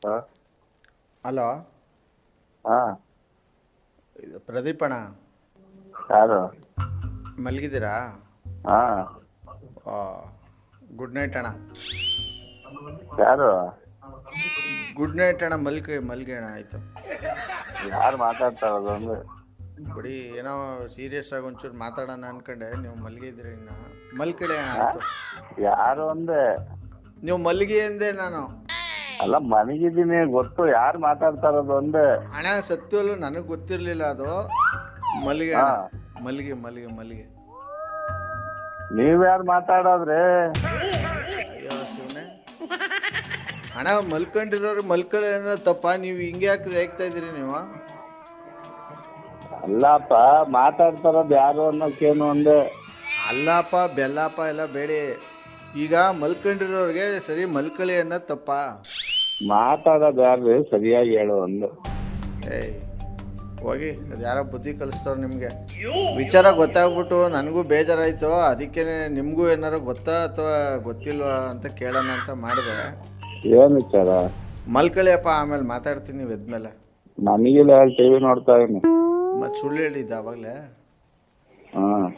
Hello, ಹಾಂ ಇದು ಪ್ರದೀಪ್ ಅಣ್ಣ, ಯಾರು? ಮಲಗಿದ್ದೀರಾ? ಹಾಂ. ಗುಡ್ ನೈಟ್ ಅಣ್ಣ. ಯಾರು? ಗುಡ್ ನೈಟ್ ಅಣ್ಣ, ಮಲ್ಗಿ ಅಣ್ಣ. ಆಯಿತು. ಯಾರು ಮಾತಾಡ್ತಾ ಇರೋದು ಅಂದ್ರೆ? ಬಿಡಿ, ಏನೋ ಸೀರಿಯಸ್ ಆಗಿ ಒಂಚೂರು ಮಾತಾಡೋಣ ಅನ್ಕೊಂಡೆ, ನೀವು ಮಲಗಿದ್ರಿ. ಇನ್ನು ಮಲ್ಕಡೆ ಅಣ್ಣ. ಆಯಿತು. ಯಾರು ಅಂದೆ? ನೀವು ಮಲ್ಗಿ ಅಂದೆ ನಾನು. ಅಲ್ಲ, ಮನಗಿದ್ದೀನಿ ಗೊತ್ತು. ಯಾರು ಮಾತಾಡ್ತಾ ಇರೋದು ಅಂದೆ? ಅಣ್ಣ ಸತ್ಯವಲ್ಲೂ ನನಗೆ ಗೊತ್ತಿರಲಿಲ್ಲ ಅದು. ಮಲ್ಗೆ ಅಣ್ಣ, ಮಲ್ಗೆ. ನೀವ್ಯಾರು ಮಾತಾಡೋದ್ರಿ? ಅಯ್ಯೋ ಶಿವನೇ ಅಣ್ಣ, ಮಲ್ಕೊಂಡಿರೋರು ಮಲ್ಕೊಳ್ಳೋ ಏನೋ ತಪ್ಪ? ನೀವು ಹಿಂಗೆ ಯಾಕೆ ರೇಗ್ತಾ ಇದ್ದೀರಿ ನೀವು? ಅಲ್ಲಪ್ಪ, ಮಾತಾಡ್ತಾ ಇರೋದು ಯಾರು ಅನ್ನೋಕ್ಕೇನು ಅಂದೆ? ಅಲ್ಲಪ್ಪ ಬೆಲ್ಲಪ್ಪ ಎಲ್ಲ ಬೇಡಿ. ಈಗ ಮಲ್ಕೊಂಡಿರೋರಿಗೆ ಸರಿ ಮಲ್ಕಳಿ ಅನ್ನೋದು ತಪ್ಪ? ಮಾತಾಡೋದು ಯಾರು ಸರಿಯಾಗಿ ಹೇಳು ಅಂದು. ಏಯ್ ಹೋಗಿ, ಅದು ಯಾರೋ ಬುದ್ಧಿ ಕಲಿಸ್ತವ್ರು ನಿಮಗೆ. ವಿಚಾರ ಗೊತ್ತಾಗ್ಬಿಟ್ಟು ನನಗೂ ಬೇಜಾರಾಯಿತು. ಅದಕ್ಕೆ ನಿಮಗೂ ಏನಾರು ಗೊತ್ತಾ ಅಥವಾ ಗೊತ್ತಿಲ್ವಾ ಅಂತ ಕೇಳೋಣ ಅಂತ ಮಾಡಿದೆ. ಏನು ವಿಚಾರ? ಮಲ್ಕಳಿಯಪ್ಪ, ಆಮೇಲೆ ಮಾತಾಡ್ತೀನಿ ನೀವು ಎದ್ಮೇಲೆ. ನನಗಿಲ್ಲ, ಟಿವಿ ನೋಡ್ತಾ ಇದೀನಿ. ಮತ್ತೆ ಸುಳ್ಳು ಹೇಳಿದ್ದ ಅವಾಗಲೇ? ಹಾಂ.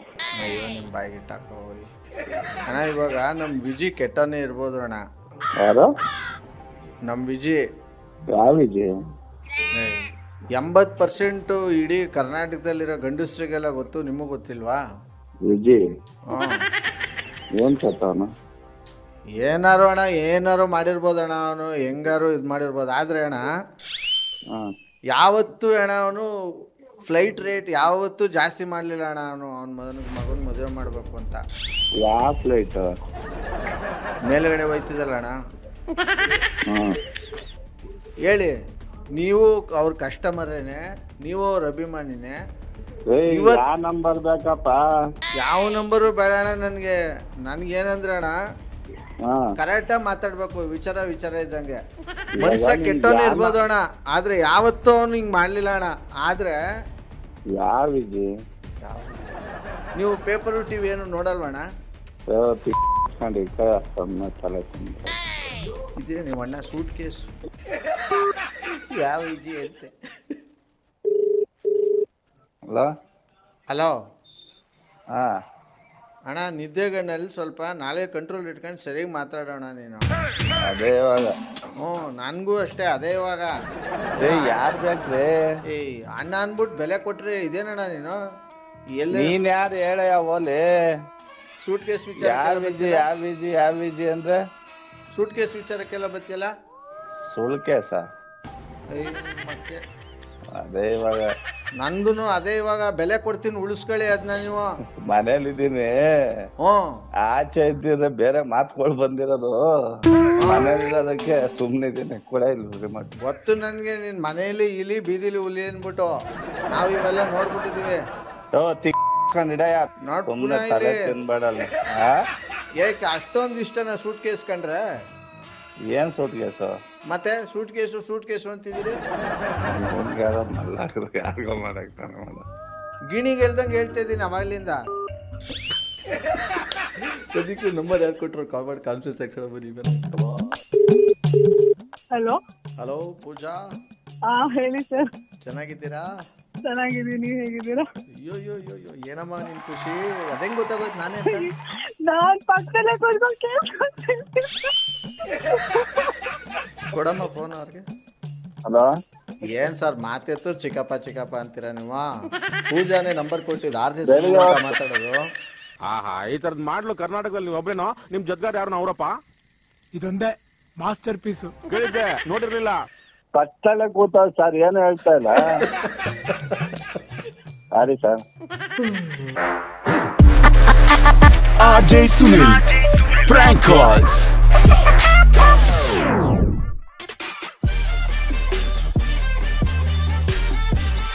ಅಯ್ಯೋ, ನಿಮ್ಮ ಬಾಯಿಗೆ ಇಟ್ಟಾಕ ಹೋಗಿ ಅಣ್ಣ. ಇವಾಗ ನಮ್ಮ ವಿಜಿ ಕೆಟ್ಟನೇ ಇರ್ಬೋದು ಅಣ್ಣ. ಯಾರು? ನಮ್ಮ ವಿಜಿ. ಯಾವ ವಿಜಿ? 80% ಇಡೀ ಕರ್ನಾಟಕದಲ್ಲಿರೋ ಗಂಡಸ್ರಿಗೆಲ್ಲ ಗೊತ್ತು, ನಿಮಗೂ ಗೊತ್ತಿಲ್ವಾ? ವಿಜಿ ಹಾಂ. ಏನು ಸತ್ತವನು? ಏನಾರು ಮಾಡಿರ್ಬೋದು ಅಣ್ಣ. ಅವನು ಹೆಂಗಾರು ಇದು ಮಾಡಿರ್ಬೋದು. ಆದರೆ ಅಣ್ಣ, ಹಾಂ, ಯಾವತ್ತೂ ಅಣ್ಣ ಅವನು ಫ್ಲೈಟ್ ರೇಟ್ ಯಾವತ್ತೂ ಜಾಸ್ತಿ ಮಾಡಲಿಲ್ಲ ಅಣ್ಣ. ಅವನ ಮಗನ ಮದುವೆ ಮಾಡಬೇಕು ಅಂತ. ಯಾವ ಫ್ಲೈಟ್? ಮೇಲ್ಗಡೆ ಹೋಯ್ತಿದ್ದಲ್ಲ ಅಣ್ಣ. ಹಾಂ. ಹೇಳಿ, ನೀವು ಅವ್ರ ಕಸ್ಟಮರೇನೆ, ನೀವು ಅವ್ರ ಅಭಿಮಾನಿನೇ. ಯಾವ ನಂಬರ್ ಬೇಕಪ್ಪ? ಯಾವ ನಂಬರು ಬೇಡ ಅಣ್ಣ ನನಗೇನಂದ್ರೆ ಅಣ್ಣ, ಕರೆಕ್ಟಾಗಿ ಮಾತಾಡ್ಬೇಕು. ವಿಚಾರ ಇದ್ದಂಗೆ. ಮನುಷ್ಯ ಕೆಟ್ಟವನೇ ಇರ್ಬೋದು ಅಣ್ಣ, ಆದ್ರೆ ಯಾವತ್ತೂ ಅವನು ಹಿಂಗೆ ಮಾಡಲಿಲ್ಲ ಅಣ್ಣ. ಆದ್ರೆ ಯಾವ ವಿಜಿ? ನೀವು ಪೇಪರು ಟಿವಿ ಏನು ನೋಡಲ್ವಣ್ಣ? ಇದೇ ನೀವು ಅಣ್ಣ ಸೂಟ್ ಕೇಸ್ ಯಾವ ವಿಜಿ ಐತೆ? ಹಲೋ ಹಾಂ ಅಣ್ಣ, ನಿದ್ದೆಗಣ್ಣಲ್ಲಿ ಸ್ವಲ್ಪ ನಾಳೆ ಕಂಟ್ರೋಲ್ ಇಟ್ಕೊಂಡು ಸರಿಯಾಗಿ ಮಾತಾಡೋಣ ನೀನು. ಅದೇ ಇವಾಗ. ಹ್ಞೂ, ನನಗೂ ಅಷ್ಟೇ. ಅದೇ ಇವಾಗ. ಯಾರು ಬೇಕ್ರಿ? ಏಯ್ ಅಣ್ಣ ಅನ್ಬಿಟ್ಟು ಬೆಲೆ ಕೊಟ್ರೆ ಇದೇನಣ್ಣ ನೀನು? ನೀನ್ ಯಾರು ಹೇಳಯ್ಯ ಓಲಿ? ಸೂಟ್ ಕೇಸ್ ವಿಚಾರ ಯಾವ ವಿಜಿ ಅಂದ್ರೆ? ಸೂಟ್ ಕೇಸ್ ವಿಚಾರಕ್ಕೆಲ್ಲ ಬತ್ತಿಯಲ್ಲ? ಸುಳ್ಳು ಕೇಸ? ಮತ್ತೆ ಅದೇ ಇವಾಗ. ನಂದು ಅದೇ ಇವಾಗ. ಬೆಲೆ ಕೊಡ್ತೀನಿ, ಉಳಿಸ್ಕೊಳ್ಳಿ ಅದನ್ನ ನೀವು. ಮನೇಲಿದ್ದೀನಿ. ಹ್ಞೂ, ಆಚೆ ಇದ್ದಿದ್ರೆ ಬೇರೆ ಮಾತುಗಳು ಬಂದಿರೋದು. ಮನೇಲಿರೋದಕ್ಕೆ ಸುಮ್ಮನಿದ್ದೀನಿ. ಕೂಡ ಇಲ್ಲ ಗೊತ್ತು ನನಗೆ. ನಿನ್ನ ಮನೆಯಲ್ಲಿ ಇಲಿ, ಬೀದಿಲಿ ಹುಲಿ ಅಂದ್ಬಿಟ್ಟು ನಾವು ಇವೆಲ್ಲ ನೋಡ್ಬಿಟ್ಟಿದೀವಿ. ತಿನ್ಬೇಡಲ್ಲ. ಏಕೆ ಅಷ್ಟೊಂದು ಇಷ್ಟನ ಸೂಟ್ ಕೇಸ್ ಕಂಡ್ರೆ? ಏನ್ ಸೂಟ್ ಕೇಸು? ಮತ್ತೆ ಸೂಟ್ ಕೇಸು ಅಂತಿದ್ದೀರಿ. ಯಾರಿಗೋ ಮಾಡಕ್ ಗಿಣಿಗೆ ಹೇಳ್ದಂಗೆ ಹೇಳ್ತಾ ಇದ್ದೀನಿ ಅವಾಗ್ಲಿಂದ. ಸದ್ಯಕ್ಕೆ ನಂಬರ್ ಯಾರು ಕೊಟ್ಟರು? ಕಾಲ್ ಮಾಡಿ ಕಾನ್ಫರೆನ್ಸ್ ಸೆಕ್ಷನ್ ಬನ್ನಿ. ಹಲೋ ಪೂಜಾ. ಹೇಳಿ ಸರ್. ಚೆನ್ನಾಗಿದ್ದೀರಾ? ಚೆನ್ನಾಗಿದ್ದೀನಿ, ನೀವು ಹೇಗಿದ್ದೀರಾ? ಅಯ್ಯೋ ಏನಮ್ಮ ನಿನ್ ಖುಷಿ? ಅದೇಂಗ್ ಗೊತ್ತಾಗೋಯ್ತು ನಾನೇ ಅಂತ? ನಾನ್ ಪಕ್ಕದಲ್ಲೇ ಕೂತ್ಕೊಂಡು ಕೊಡಮ್ಮ ಫೋನ್ ಅವ್ರಿಗೆ. ಹಲೋ, ಏನ್ ಸರ್ ಮಾತೆತ್ತು ಚಿಕ್ಕಪ್ಪ ಅಂತೀರಾ ನೀವು? ಪೂಜಾನೇ ನಂಬರ್ ಕೊಟ್ಟಿದ್ದು. RJ ಮಾತಾಡೋದು. ಈ ತರದ್ ಮಾಡ್ಲು ಕರ್ನಾಟಕದಲ್ಲಿ ನೀವು ಒಬ್ರೇನೋ? ನಿಮ್ ಜೊತೆಗಾರ ಯಾರು ಅವರಪ್ಪ? ಇದೊಂದೇ ಮಾಸ್ಟರ್ ಪೀಸು. ಕೇಳಿದ್ದೆ, ನೋಡಿರ್ಲಿಲ್ಲ. ಕತ್ತಲೆ ಕೂತ ಸರ್, ಏನು ಹೇಳ್ತಾ ಇಲ್ಲ. Sorry sir. RJ Sunil, prank calls.